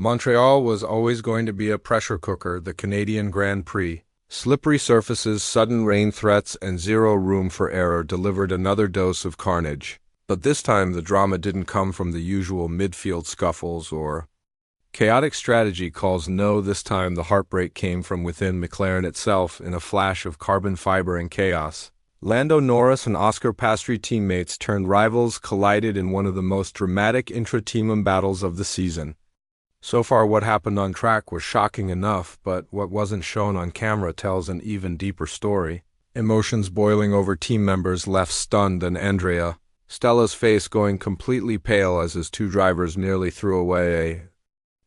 Montreal was always going to be a pressure cooker, the Canadian Grand Prix. Slippery surfaces, sudden rain threats, and zero room for error delivered another dose of carnage. But this time the drama didn't come from the usual midfield scuffles or chaotic strategy calls. No, this time the heartbreak came from within McLaren itself in a flash of carbon fiber and chaos. Lando Norris and Oscar Piastri, teammates turned rivals, collided in one of the most dramatic intra-team battles of the season. So far, what happened on track was shocking enough, but what wasn't shown on camera tells an even deeper story. Emotions boiling over team members left stunned, and Andrea Stella's face going completely pale as his two drivers nearly threw away a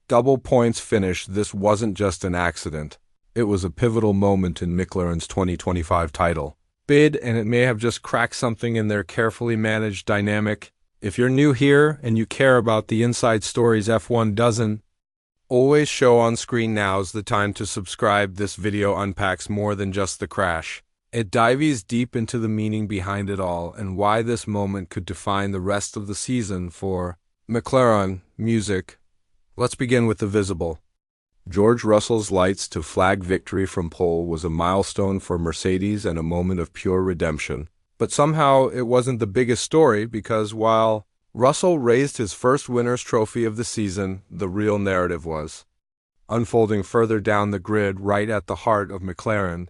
double points finish. This wasn't just an accident. It was a pivotal moment in McLaren's 2025 title bid, and it may have just cracked something in their carefully managed dynamic. If you're new here and you care about the inside stories F1 doesn't always show on screen, now's the time to subscribe. This video unpacks more than just the crash. It dives deep into the meaning behind it all and why this moment could define the rest of the season for McLaren. Music. Let's begin with the visible. George Russell's lights to flag victory from pole was a milestone for Mercedes and a moment of pure redemption. But somehow it wasn't the biggest story, because while Russell raised his first winner's trophy of the season, the real narrative was unfolding further down the grid, right at the heart of McLaren.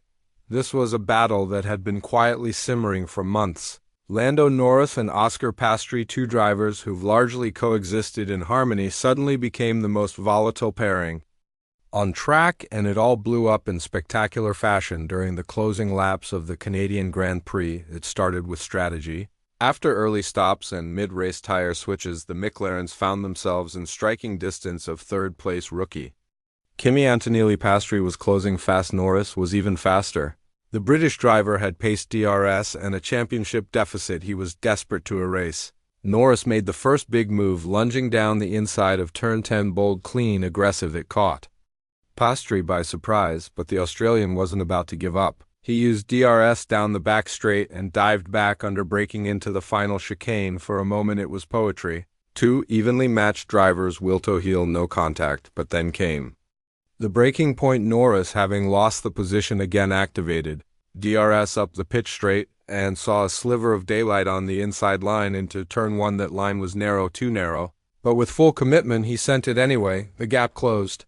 This was a battle that had been quietly simmering for months. Lando Norris and Oscar Piastri, two drivers who've largely coexisted in harmony, suddenly became the most volatile pairing on track, and it all blew up in spectacular fashion during the closing laps of the Canadian Grand Prix. It started with strategy. After early stops and mid-race tire switches, the McLarens found themselves in striking distance of third-place rookie Kimi Antonelli. Piastri was closing fast. Norris was even faster. The British driver had paced DRS and a championship deficit he was desperate to erase. Norris made the first big move, lunging down the inside of turn 10, bold, clean, aggressive. It caught Piastri by surprise, but the Australian wasn't about to give up. He used DRS down the back straight and dived back under, breaking into the final chicane. For a moment it was poetry. Two evenly matched drivers, wheel to heel, no contact, but then came the breaking point. Norris, having lost the position again, activated DRS up the pitch straight and saw a sliver of daylight on the inside line into turn 1. That line was narrow, too narrow, but with full commitment he sent it anyway. The gap closed.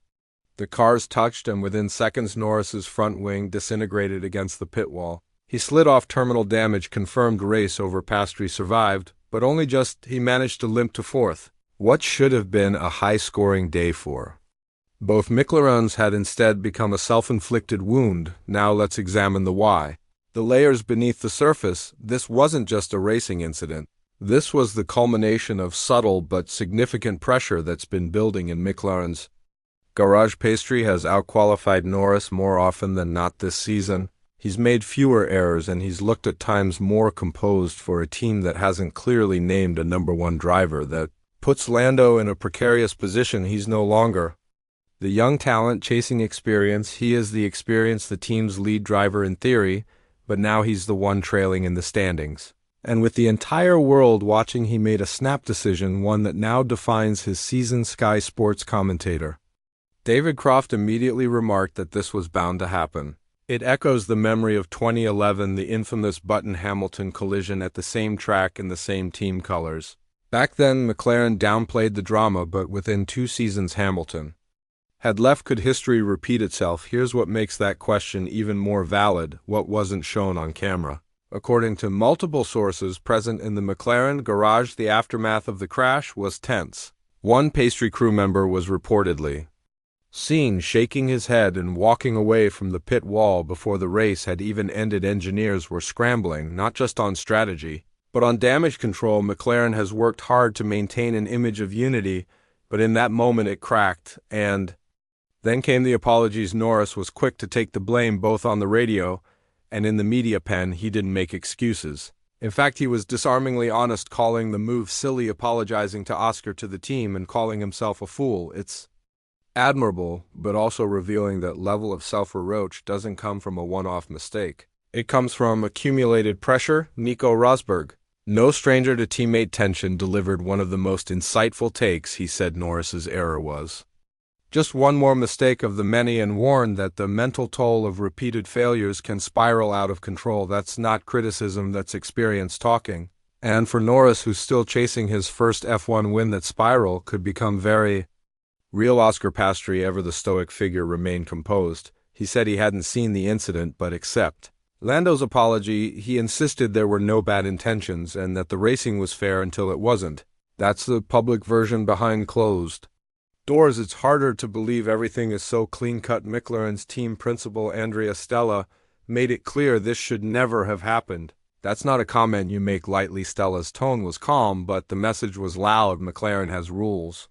The cars touched, and within seconds Norris's front wing disintegrated against the pit wall. He slid off. Terminal damage confirmed. Race over. Piastri survived, but only just. He managed to limp to fourth. What should have been a high-scoring day for both McLarens had instead become a self-inflicted wound. Now let's examine the why. The layers beneath the surface. This wasn't just a racing incident. This was the culmination of subtle but significant pressure that's been building in McLaren's garage. Piastri has outqualified Norris more often than not this season. He's made fewer errors, and he's looked at times more composed for a team that hasn't clearly named a number one driver. That puts Lando in a precarious position. He's no longer the young talent chasing experience. He is the experience, the team's lead driver in theory, but now he's the one trailing in the standings. And with the entire world watching, he made a snap decision, one that now defines his season. Sky Sports commentator David Croft immediately remarked that this was bound to happen. It echoes the memory of 2011, the infamous Button-Hamilton collision at the same track in the same team colors. Back then, McLaren downplayed the drama, but within 2 seasons Hamilton had left. Could history repeat itself? Here's what makes that question even more valid: what wasn't shown on camera. According to multiple sources present in the McLaren garage, the aftermath of the crash was tense. One Piastri crew member was reportedly seen shaking his head and walking away from the pit wall before the race had even ended. Engineers were scrambling, not just on strategy, but on damage control. McLaren has worked hard to maintain an image of unity, but in that moment it cracked, and then came the apologies. Norris was quick to take the blame, both on the radio and in the media pen. He didn't make excuses. In fact, he was disarmingly honest, calling the move silly, apologizing to Oscar, to the team, and calling himself a fool. It's admirable, but also revealing that level of self-reproach doesn't come from a one-off mistake. It comes from accumulated pressure. Nico Rosberg, no stranger to teammate tension, delivered one of the most insightful takes. He said Norris's error was Just one more mistake of the many and warned that the mental toll of repeated failures can spiral out of control. That's not criticism, that's experience talking. And for Norris, who's still chasing his first F1 win, that spiral could become very real. Oscar Piastri, ever the stoic figure, remained composed. He said he hadn't seen the incident, but accept Lando's apology. He insisted there were no bad intentions and that the racing was fair until it wasn't. That's the public version behind closed doors. It's harder to believe everything is so clean-cut. McLaren's team principal, Andrea Stella, made it clear this should never have happened. That's not a comment you make lightly. Stella's tone was calm, but the message was loud. McLaren has rules.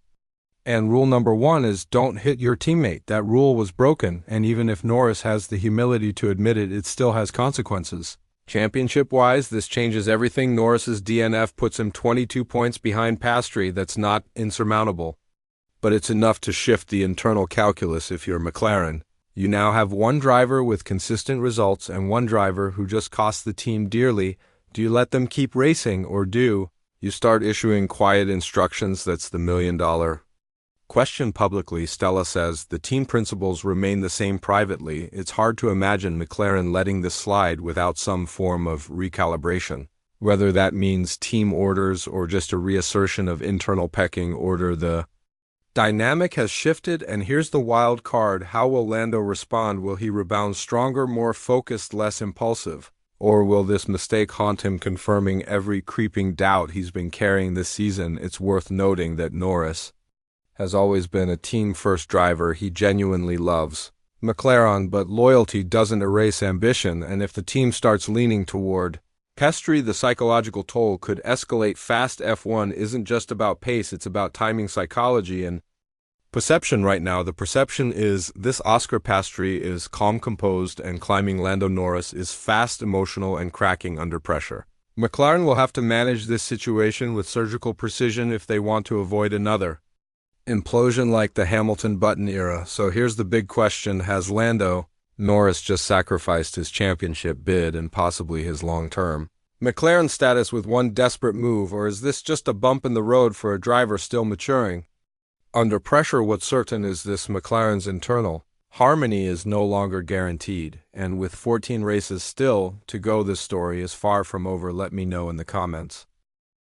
And rule number one is don't hit your teammate. That rule was broken, and even if Norris has the humility to admit it, it still has consequences. Championship-wise, this changes everything. Norris's DNF puts him 22 points behind Piastri. That's not insurmountable, but it's enough to shift the internal calculus. If you're McLaren, you now have one driver with consistent results and one driver who just cost the team dearly. Do you let them keep racing, or do you start issuing quiet instructions? That's the million-dollar question publicly. Stella says the team principles remain the same privately. It's hard to imagine McLaren letting this slide without some form of recalibration, whether that means team orders or just a reassertion of internal pecking order. The dynamic has shifted, and here's the wild card. How will Lando respond? Will he rebound stronger, more focused, less impulsive? Or will this mistake haunt him, confirming every creeping doubt he's been carrying this season? It's worth noting that Norris has always been a team-first driver. He genuinely loves McLaren, but loyalty doesn't erase ambition, and if the team starts leaning toward Piastri, the psychological toll could escalate fast. F1 isn't just about pace, it's about timing, psychology, and perception. Right now, the perception is this: Oscar Piastri is calm, composed, and climbing. Lando Norris is fast, emotional, and cracking under pressure. McLaren will have to manage this situation with surgical precision if they want to avoid another implosion like the Hamilton Button era. So here's the big question: has Lando Norris just sacrificed his championship bid and possibly his long-term McLaren status with one desperate move, or is this just a bump in the road for a driver still maturing under pressure? What's certain is this: McLaren's internal harmony is no longer guaranteed, and with 14 races still to go, this story is far from over. Let me know in the comments.